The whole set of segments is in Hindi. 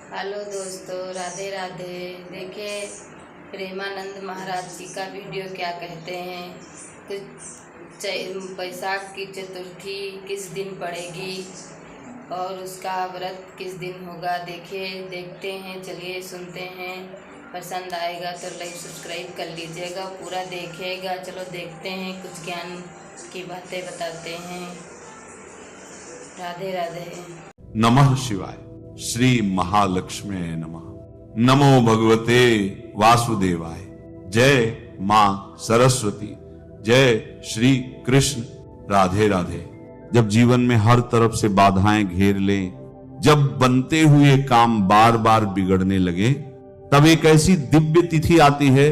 हेलो दोस्तों, राधे राधे। देखिए, प्रेमानंद महाराज जी का वीडियो क्या कहते हैं। बैसाख की चतुर्थी किस दिन पड़ेगी और उसका व्रत किस दिन होगा। देखते हैं, चलिए सुनते हैं। पसंद आएगा तो लाइक सब्सक्राइब कर लीजिएगा, पूरा देखिएगा। चलो देखते हैं, कुछ ज्ञान की बातें बताते हैं। राधे राधे। नमः शिवाय। श्री महालक्ष्मी नमः। नमो भगवते वासुदेवाय। जय मां सरस्वती। जय श्री कृष्ण। राधे राधे। जब जीवन में हर तरफ से बाधाएं घेर लें, जब बनते हुए काम बार बार बिगड़ने लगे, तब एक ऐसी दिव्य तिथि आती है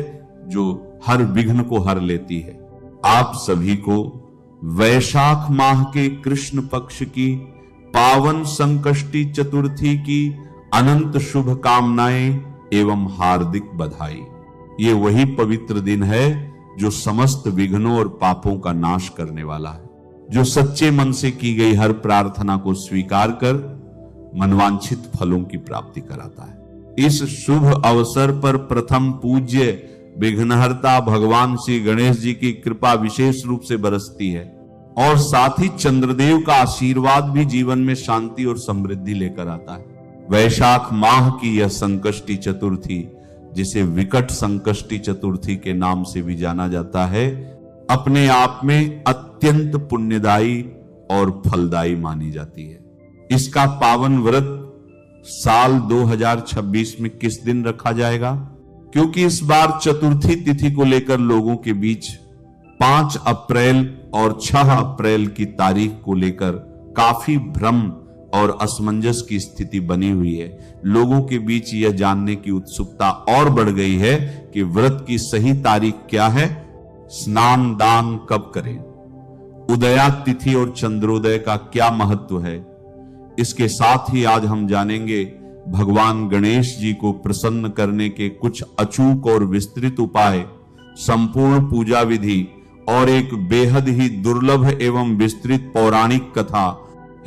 जो हर विघ्न को हर लेती है। आप सभी को वैशाख माह के कृष्ण पक्ष की पावन संकष्टी चतुर्थी की अनंत शुभकामनाएं एवं हार्दिक बधाई। ये वही पवित्र दिन है जो समस्त विघ्नों और पापों का नाश करने वाला है, जो सच्चे मन से की गई हर प्रार्थना को स्वीकार कर मनवांछित फलों की प्राप्ति कराता है। इस शुभ अवसर पर प्रथम पूज्य विघ्नहर्ता भगवान श्री गणेश जी की कृपा विशेष रूप से बरसती है और साथ ही चंद्रदेव का आशीर्वाद भी जीवन में शांति और समृद्धि लेकर आता है। वैशाख माह की यह संकष्टी चतुर्थी, जिसे विकट संकष्टी चतुर्थी के नाम से भी जाना जाता है, अपने आप में अत्यंत पुण्यदायी और फलदायी मानी जाती है। इसका पावन व्रत साल 2026 में किस दिन रखा जाएगा? क्योंकि इस बार चतुर्थी तिथि को लेकर लोगों के बीच 5 अप्रैल और 6 अप्रैल की तारीख को लेकर काफी भ्रम और असमंजस की स्थिति बनी हुई है। लोगों के बीच यह जानने की उत्सुकता और बढ़ गई है कि व्रत की सही तारीख क्या है, स्नान दान कब करें, उदया तिथि और चंद्रोदय का क्या महत्व है। इसके साथ ही आज हम जानेंगे भगवान गणेश जी को प्रसन्न करने के कुछ अचूक और विस्तृत उपाय, संपूर्ण पूजा विधि और एक बेहद ही दुर्लभ एवं विस्तृत पौराणिक कथा।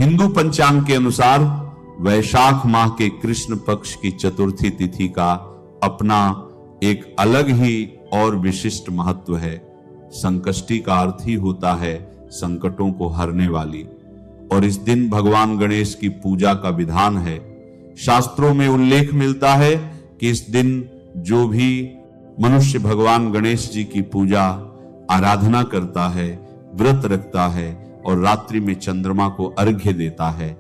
हिंदू पंचांग के अनुसार वैशाख माह के कृष्ण पक्ष की चतुर्थी तिथि का अपना एक अलग ही और विशिष्ट महत्व है। संकष्टी का अर्थ ही होता है संकटों को हरने वाली, और इस दिन भगवान गणेश की पूजा का विधान है। शास्त्रों में उल्लेख मिलता है कि इस दिन जो भी मनुष्य भगवान गणेश जी की पूजा आराधना करता है, व्रत रखता है और रात्रि में चंद्रमा को अर्घ्य देता है,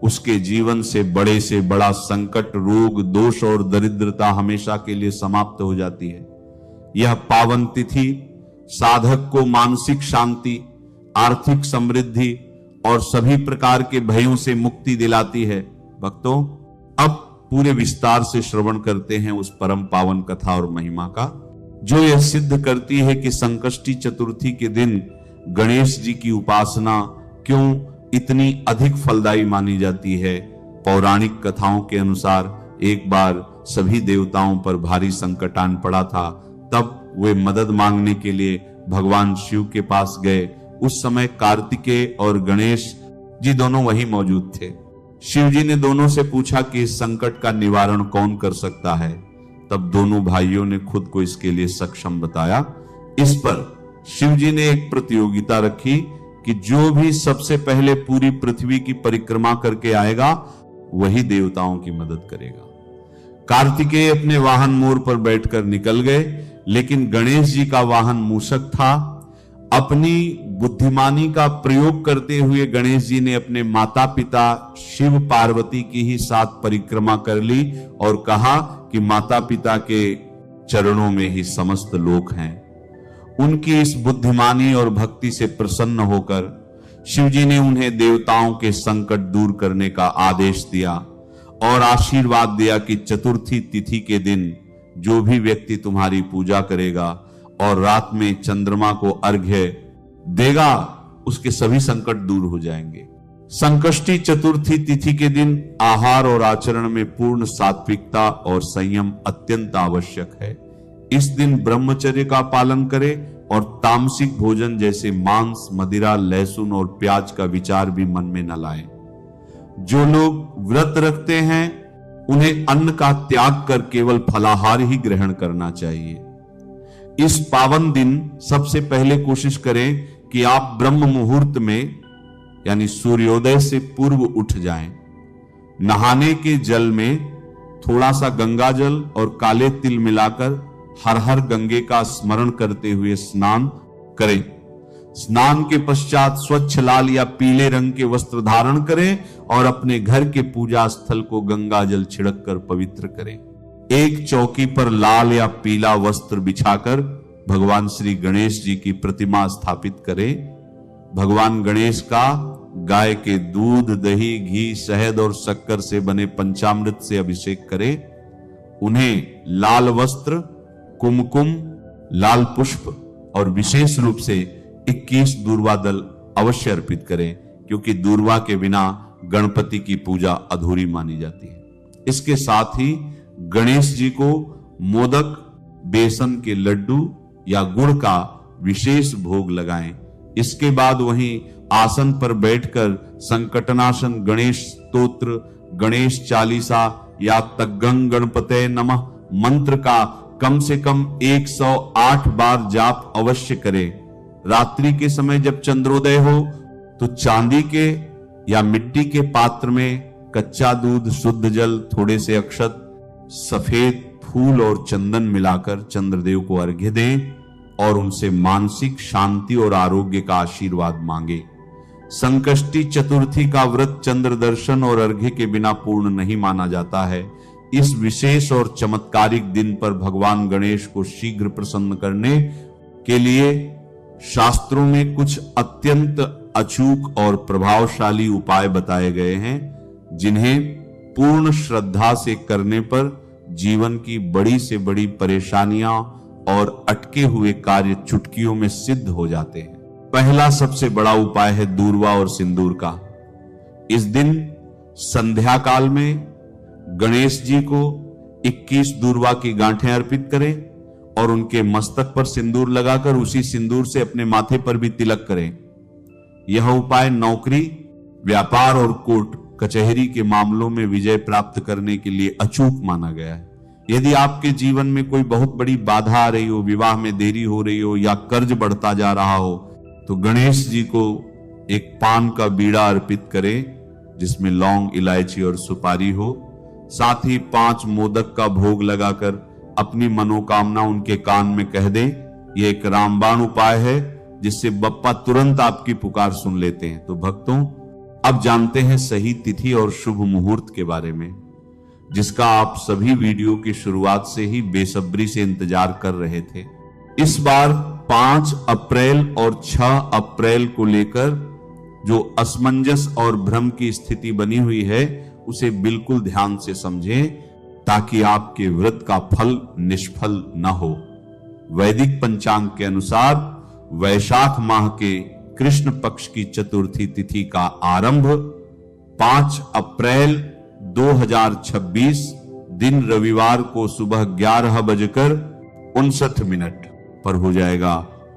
उसके जीवन से बड़ा संकट, रोग, दोष और दरिद्रता हमेशा के लिए समाप्त हो जाती है। यह पावन तिथि साधक को मानसिक शांति, आर्थिक समृद्धि और सभी प्रकार के भयों से मुक्ति दिलाती है। भक्तों, अब पूरे विस्तार से श्रवण करते हैं उस परम पावन कथा और महिमा का, जो यह सिद्ध करती है कि संकष्टी चतुर्थी के दिन गणेश जी की उपासना क्यों इतनी अधिक फलदायी मानी जाती है। पौराणिक कथाओं के अनुसार एक बार सभी देवताओं पर भारी संकट आन पड़ा था, तब वे मदद मांगने के लिए भगवान शिव के पास गए। उस समय कार्तिकेय और गणेश जी दोनों वहीं मौजूद थे। शिव जी ने दोनों से पूछा कि इस संकट का निवारण कौन कर सकता है। तब दोनों भाइयों ने खुद को इसके लिए सक्षम बताया। इस पर शिव जी ने एक प्रतियोगिता रखी कि जो भी सबसे पहले पूरी पृथ्वी की परिक्रमा करके आएगा, वही देवताओं की मदद करेगा। कार्तिकेय अपने वाहन मोर पर बैठकर निकल गए, लेकिन गणेश जी का वाहन मूषक था। अपनी बुद्धिमानी का प्रयोग करते हुए गणेश जी ने अपने माता पिता शिव पार्वती की ही साथ परिक्रमा कर ली और कहा कि माता पिता के चरणों में ही समस्त लोक हैं। उनकी इस बुद्धिमानी और भक्ति से प्रसन्न होकर शिव जी ने उन्हें देवताओं के संकट दूर करने का आदेश दिया और आशीर्वाद दिया कि चतुर्थी तिथि के दिन जो भी व्यक्ति तुम्हारी पूजा करेगा और रात में चंद्रमा को अर्घ्य देगा, उसके सभी संकट दूर हो जाएंगे। संकष्टी चतुर्थी तिथि के दिन आहार और आचरण में पूर्ण सात्विकता और संयम अत्यंत आवश्यक है। इस दिन ब्रह्मचर्य का पालन करें और तामसिक भोजन जैसे मांस, मदिरा, लहसुन और प्याज का विचार भी मन में न लाएं। जो लोग व्रत रखते हैं उन्हें अन्न का त्याग कर केवल फलाहार ही ग्रहण करना चाहिए। इस पावन दिन सबसे पहले कोशिश करें कि आप ब्रह्म मुहूर्त में यानी सूर्योदय से पूर्व उठ जाएं। नहाने के जल में थोड़ा सा गंगा जल और काले तिल मिलाकर हर हर गंगे का स्मरण करते हुए स्नान करें। स्नान के पश्चात स्वच्छ लाल या पीले रंग के वस्त्र धारण करें और अपने घर के पूजा स्थल को गंगा जल छिड़क कर पवित्र करें। एक चौकी पर लाल या पीला वस्त्र बिछाकर भगवान श्री गणेश जी की प्रतिमा स्थापित करें। भगवान गणेश का गाय के दूध, दही, घी, शहद और शक्कर से बने पंचामृत से अभिषेक करें। उन्हें लाल वस्त्र, कुमकुम, लाल पुष्प और विशेष रूप से 21 दूर्वा दल अवश्य अर्पित करें, क्योंकि दूर्वा के बिना गणपति की पूजा अधूरी मानी जाती है। इसके साथ ही गणेश जी को मोदक, बेसन के लड्डू या गुड़ का विशेष भोग लगाएं। इसके बाद वहीं आसन पर बैठकर संकटनाशन गणेश स्तोत्र, गणेश चालीसा या तग्गं गणपते नमः मंत्र का कम से कम 108 बार जाप अवश्य करें। रात्रि के समय जब चंद्रोदय हो तो चांदी के या मिट्टी के पात्र में कच्चा दूध, शुद्ध जल, थोड़े से अक्षत, सफेद फूल और चंदन मिलाकर चंद्रदेव को अर्घ्य दें और उनसे मानसिक शांति और आरोग्य का आशीर्वाद मांगे। संकष्टी चतुर्थी का व्रत चंद्र दर्शन और अर्घ्य के बिना पूर्ण नहीं माना जाता है। इस विशेष और चमत्कारिक दिन पर भगवान गणेश को शीघ्र प्रसन्न करने के लिए शास्त्रों में कुछ अत्यंत अचूक और प्रभावशाली उपाय बताए गए हैं, जिन्हें पूर्ण श्रद्धा से करने पर जीवन की बड़ी से बड़ी परेशानियां और अटके हुए कार्य चुटकियों में सिद्ध हो जाते हैं। पहला सबसे बड़ा उपाय है दूर्वा और सिंदूर का। इस दिन संध्या काल में गणेश जी को 21 दूर्वा की गांठें अर्पित करें और उनके मस्तक पर सिंदूर लगाकर उसी सिंदूर से अपने माथे पर भी तिलक करें। यह उपाय नौकरी, व्यापार और कोर्ट कचहरी के मामलों में विजय प्राप्त करने के लिए अचूक माना गया है। यदि आपके जीवन में कोई बहुत बड़ी बाधा आ रही हो, विवाह में देरी हो रही हो या कर्ज बढ़ता जा रहा हो, तो गणेश जी को एक पान का बीड़ा अर्पित करें जिसमें लौंग, इलायची और सुपारी हो। साथ ही 5 मोदक का भोग लगाकर अपनी मनोकामना उनके कान में कह दें। यह एक रामबाण उपाय है जिससे बप्पा तुरंत आपकी पुकार सुन लेते हैं। तो भक्तों, अब जानते हैं सही तिथि और शुभ मुहूर्त के बारे में, जिसका आप सभी वीडियो की शुरुआत से ही बेसब्री से इंतजार कर रहे थे। इस बार 5 अप्रैल और 6 अप्रैल को लेकर जो असमंजस और भ्रम की स्थिति बनी हुई है, उसे बिल्कुल ध्यान से समझें ताकि आपके व्रत का फल निष्फल न हो। वैदिक पंचांग के अनुसार वैशाख माह के कृष्ण पक्ष की चतुर्थी तिथि का आरंभ 5 अप्रैल 2026 दिन रविवार को सुबह 11:59 पर हो जाएगा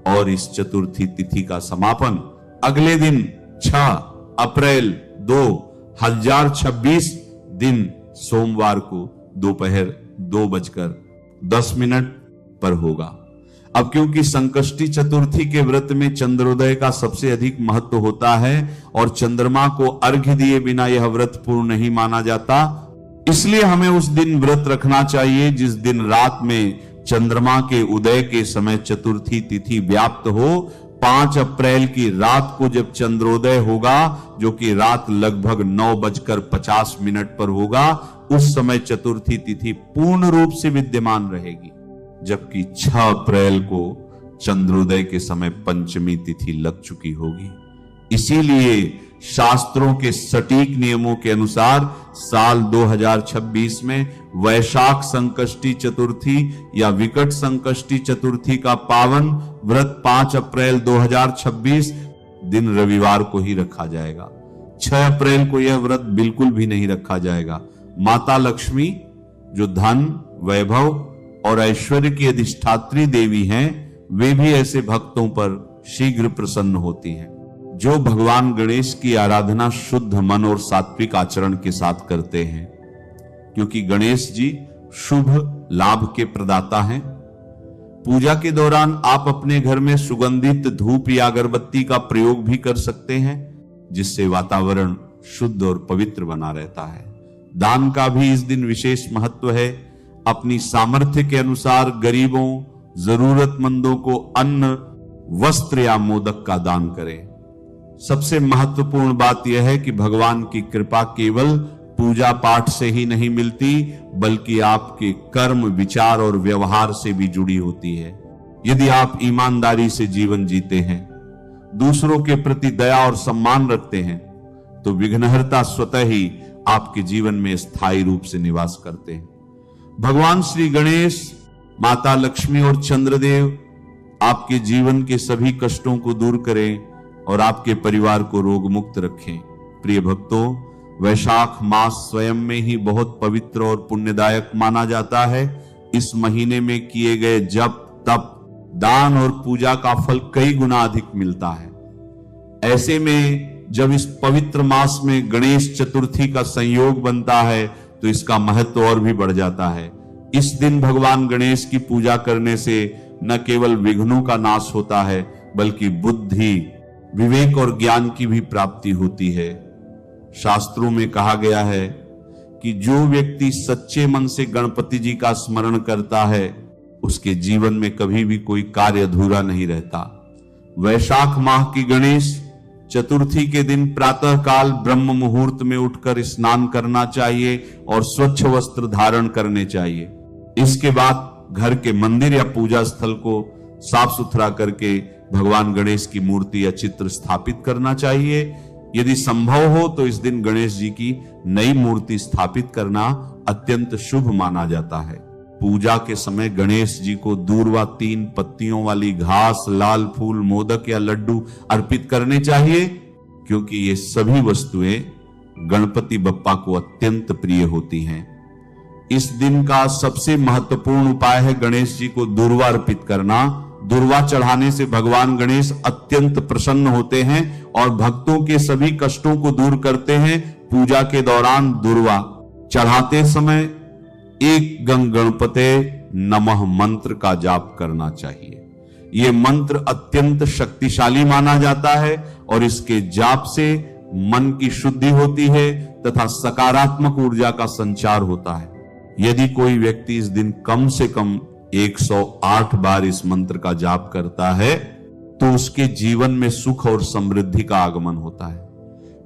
और इस चतुर्थी तिथि का समापन अगले दिन 6 अप्रैल 2026 दिन सोमवार को दोपहर 2:10 पर होगा। अब क्योंकि संकष्टी चतुर्थी के व्रत में चंद्रोदय का सबसे अधिक महत्व होता है और चंद्रमा को अर्घ्य दिए बिना यह व्रत पूर्ण नहीं माना जाता, इसलिए हमें उस दिन व्रत रखना चाहिए जिस दिन रात में चंद्रमा के उदय के समय चतुर्थी तिथि व्याप्त हो। 5 अप्रैल की रात को जब चंद्रोदय होगा, जो कि रात लगभग 9:50 पर होगा, उस समय चतुर्थी तिथि पूर्ण रूप से विद्यमान रहेगी। जबकि 6 अप्रैल को चंद्रोदय के समय पंचमी तिथि लग चुकी होगी। इसीलिए शास्त्रों के सटीक नियमों के अनुसार साल 2026 में वैशाख संकष्टी चतुर्थी या विकट संकष्टी चतुर्थी का पावन व्रत 5 अप्रैल 2026 दिन रविवार को ही रखा जाएगा। 6 अप्रैल को यह व्रत बिल्कुल भी नहीं रखा जाएगा। माता लक्ष्मी जो धन, वैभव और ऐश्वर्य की अधिष्ठात्री देवी हैं, वे भी ऐसे भक्तों पर शीघ्र प्रसन्न होती हैं जो भगवान गणेश की आराधना शुद्ध मन और सात्विक आचरण के साथ करते हैं, क्योंकि गणेश जी शुभ लाभ के प्रदाता हैं। पूजा के दौरान आप अपने घर में सुगंधित धूप या अगरबत्ती का प्रयोग भी कर सकते हैं, जिससे वातावरण शुद्ध और पवित्र बना रहता है। दान का भी इस दिन विशेष महत्व है। अपनी सामर्थ्य के अनुसार गरीबों, जरूरतमंदों को अन्न, वस्त्र या मोदक का दान करें। सबसे महत्वपूर्ण बात यह है कि भगवान की कृपा केवल पूजा पाठ से ही नहीं मिलती, बल्कि आपके कर्म, विचार और व्यवहार से भी जुड़ी होती है। यदि आप ईमानदारी से जीवन जीते हैं, दूसरों के प्रति दया और सम्मान रखते हैं, तो विघ्नहर्ता स्वतः ही आपके जीवन में स्थायी रूप से निवास करते हैं। भगवान श्री गणेश, माता लक्ष्मी और चंद्रदेव आपके जीवन के सभी कष्टों को दूर करें और आपके परिवार को रोग मुक्त रखें। प्रिय भक्तों, वैशाख मास स्वयं में ही बहुत पवित्र और पुण्यदायक माना जाता है। इस महीने में किए गए जप, तप, दान और पूजा का फल कई गुना अधिक मिलता है। ऐसे में जब इस पवित्र मास में गणेश चतुर्थी का संयोग बनता है तो इसका महत्व और भी बढ़ जाता है। इस दिन भगवान गणेश की पूजा करने से न केवल विघ्नों का नाश होता है, बल्कि बुद्धि, विवेक और ज्ञान की भी प्राप्ति होती है। शास्त्रों में कहा गया है कि जो व्यक्ति सच्चे मन से गणपति जी का स्मरण करता है, उसके जीवन में कभी भी कोई कार्य अधूरा नहीं रहता। वैशाख माह की गणेश चतुर्थी के दिन प्रातः काल ब्रह्म मुहूर्त में उठकर स्नान करना चाहिए और स्वच्छ वस्त्र धारण करने चाहिए। इसके बाद घर के मंदिर या पूजा स्थल को साफ सुथरा करके भगवान गणेश की मूर्ति या चित्र स्थापित करना चाहिए। यदि संभव हो तो इस दिन गणेश जी की नई मूर्ति स्थापित करना अत्यंत शुभ माना जाता है। पूजा के समय गणेश जी को दूर्वा 3 पत्तियों वाली घास, लाल फूल, मोदक या लड्डू अर्पित करने चाहिए, क्योंकि ये सभी वस्तुएं गणपति बप्पा को अत्यंत प्रिय होती हैं। इस दिन का सबसे महत्वपूर्ण उपाय है गणेश जी को दूर्वा अर्पित करना। दूर्वा चढ़ाने से भगवान गणेश अत्यंत प्रसन्न होते हैं और भक्तों के सभी कष्टों को दूर करते हैं। पूजा के दौरान दूर्वा चढ़ाते समय एक गं गणपते नमः मंत्र का जाप करना चाहिए। यह मंत्र अत्यंत शक्तिशाली माना जाता है और इसके जाप से मन की शुद्धि होती है तथा सकारात्मक ऊर्जा का संचार होता है। यदि कोई व्यक्ति इस दिन कम से कम 108 बार इस मंत्र का जाप करता है तो उसके जीवन में सुख और समृद्धि का आगमन होता है।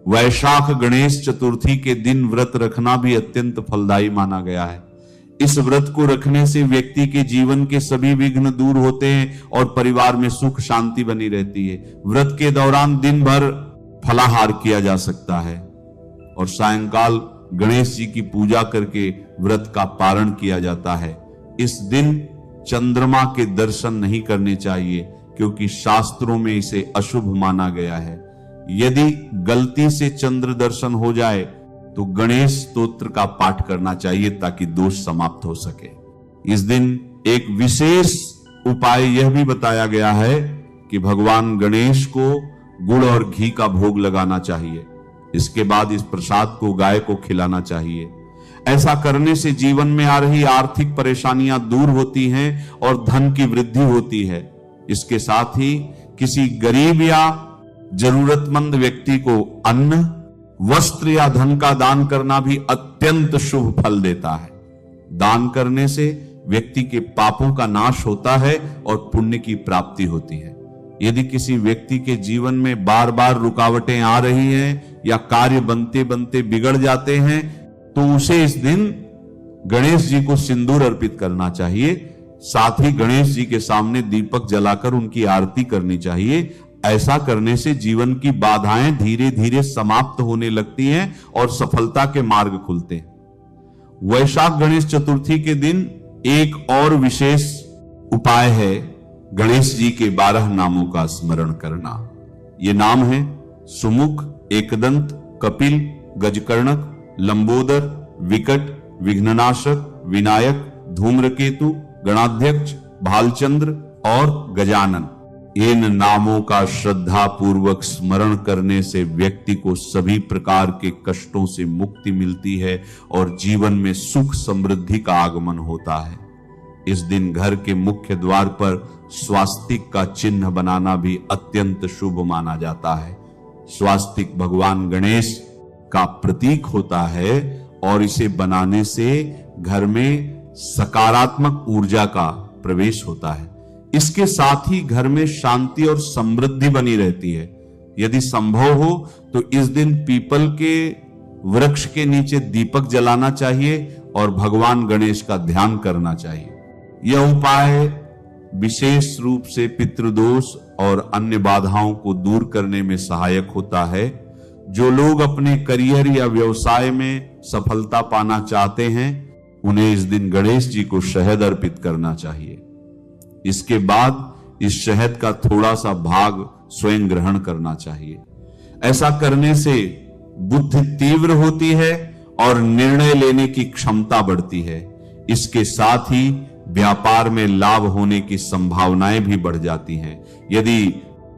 वैशाख गणेश चतुर्थी के दिन व्रत रखना भी अत्यंत फलदायी माना गया है। इस व्रत को रखने से व्यक्ति के जीवन के सभी विघ्न दूर होते हैं और परिवार में सुख शांति बनी रहती है। व्रत के दौरान दिन भर फलाहार किया जा सकता है और सायंकाल गणेश जी की पूजा करके व्रत का पारण किया जाता है। इस दिन चंद्रमा के दर्शन नहीं करने चाहिए, क्योंकि शास्त्रों में इसे अशुभ माना गया है। यदि गलती से चंद्र दर्शन हो जाए तो गणेश स्तोत्र का पाठ करना चाहिए ताकि दोष समाप्त हो सके। इस दिन एक विशेष उपाय यह भी बताया गया है कि भगवान गणेश को गुड़ और घी का भोग लगाना चाहिए। इसके बाद इस प्रसाद को गाय को खिलाना चाहिए। ऐसा करने से जीवन में आ रही आर्थिक परेशानियां दूर होती हैं और धन की वृद्धि होती है। इसके साथ ही किसी गरीब या जरूरतमंद व्यक्ति को अन्न, वस्त्र या धन का दान करना भी अत्यंत शुभ फल देता है। दान करने से व्यक्ति के पापों का नाश होता है और पुण्य की प्राप्ति होती है। यदि किसी व्यक्ति के जीवन में बार बार रुकावटें आ रही हैं या कार्य बनते बनते बिगड़ जाते हैं तो उसे इस दिन गणेश जी को सिंदूर अर्पित करना चाहिए। साथ ही गणेश जी के सामने दीपक जलाकर उनकी आरती करनी चाहिए। ऐसा करने से जीवन की बाधाएं धीरे धीरे समाप्त होने लगती हैं और सफलता के मार्ग खुलते हैं। वैशाख गणेश चतुर्थी के दिन एक और विशेष उपाय है गणेश जी के 12 नामों का स्मरण करना। ये नाम है सुमुख, एकदंत, कपिल, गजकर्णक, लंबोदर, विकट, विघ्ननाशक, विनायक, धूम्रकेतु, गणाध्यक्ष, भालचंद्र और गजानन। इन नामों का श्रद्धा पूर्वक स्मरण करने से व्यक्ति को सभी प्रकार के कष्टों से मुक्ति मिलती है और जीवन में सुख समृद्धि का आगमन होता है। इस दिन घर के मुख्य द्वार पर स्वास्तिक का चिन्ह बनाना भी अत्यंत शुभ माना जाता है। स्वास्तिक भगवान गणेश का प्रतीक होता है और इसे बनाने से घर में सकारात्मक ऊर्जा का प्रवेश होता है। इसके साथ ही घर में शांति और समृद्धि बनी रहती है। यदि संभव हो तो इस दिन पीपल के वृक्ष के नीचे दीपक जलाना चाहिए और भगवान गणेश का ध्यान करना चाहिए। यह उपाय विशेष रूप से पितृदोष और अन्य बाधाओं को दूर करने में सहायक होता है। जो लोग अपने करियर या व्यवसाय में सफलता पाना चाहते हैं, उन्हें इस दिन गणेश जी को शहद अर्पित करना चाहिए। इसके बाद इस शहद का थोड़ा सा भाग स्वयं ग्रहण करना चाहिए। ऐसा करने से बुद्धि तीव्र होती है और निर्णय लेने की क्षमता बढ़ती है। इसके साथ ही व्यापार में लाभ होने की संभावनाएं भी बढ़ जाती हैं। यदि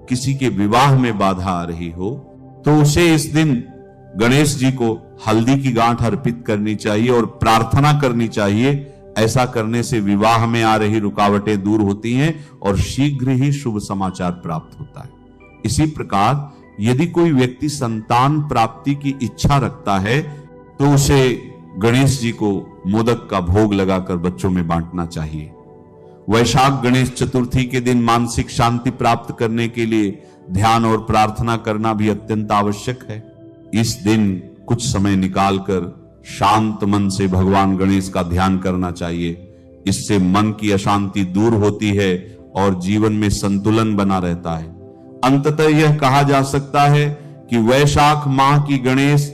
किसी के विवाह में बाधा आ रही हो तो उसे इस दिन गणेश जी को हल्दी की गांठ अर्पित करनी चाहिए और प्रार्थना करनी चाहिए। ऐसा करने से विवाह में आ रही रुकावटें दूर होती हैं और शीघ्र ही शुभ समाचार प्राप्त होता है। इसी प्रकार यदि कोई व्यक्ति संतान प्राप्ति की इच्छा रखता है तो उसे गणेश जी को मोदक का भोग लगाकर बच्चों में बांटना चाहिए। वैशाख गणेश चतुर्थी के दिन मानसिक शांति प्राप्त करने के लिए ध्यान और प्रार्थना करना भी अत्यंत आवश्यक है। इस दिन कुछ समय निकालकर शांत मन से भगवान गणेश का ध्यान करना चाहिए। इससे मन की अशांति दूर होती है और जीवन में संतुलन बना रहता है। अंततः यह कहा जा सकता है कि वैशाख माह की गणेश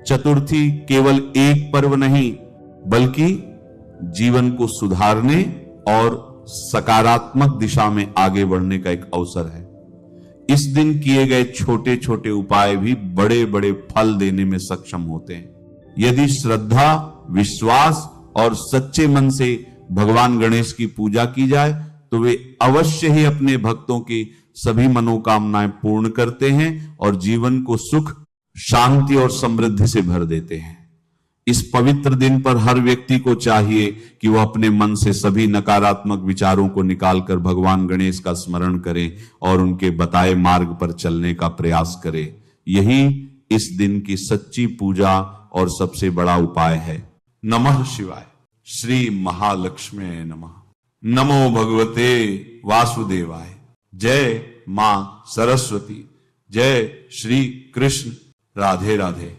चतुर्थी केवल एक पर्व नहीं बल्कि जीवन को सुधारने और सकारात्मक दिशा में आगे बढ़ने का एक अवसर है। इस दिन किए गए छोटे छोटे उपाय भी बड़े बड़े फल देने में सक्षम होते हैं। यदि श्रद्धा, विश्वास और सच्चे मन से भगवान गणेश की पूजा की जाए तो वे अवश्य ही अपने भक्तों की सभी मनोकामनाएं पूर्ण करते हैं और जीवन को सुख, शांति और समृद्धि से भर देते हैं। इस पवित्र दिन पर हर व्यक्ति को चाहिए कि वह अपने मन से सभी नकारात्मक विचारों को निकालकर भगवान गणेश का स्मरण करे और उनके बताए मार्ग पर चलने का प्रयास करे। यही इस दिन की सच्ची पूजा और सबसे बड़ा उपाय है। नमः शिवाय। श्री महालक्ष्मी नमः। नमो भगवते वासुदेवाय। जय मां सरस्वती। जय श्री कृष्ण। राधे राधे।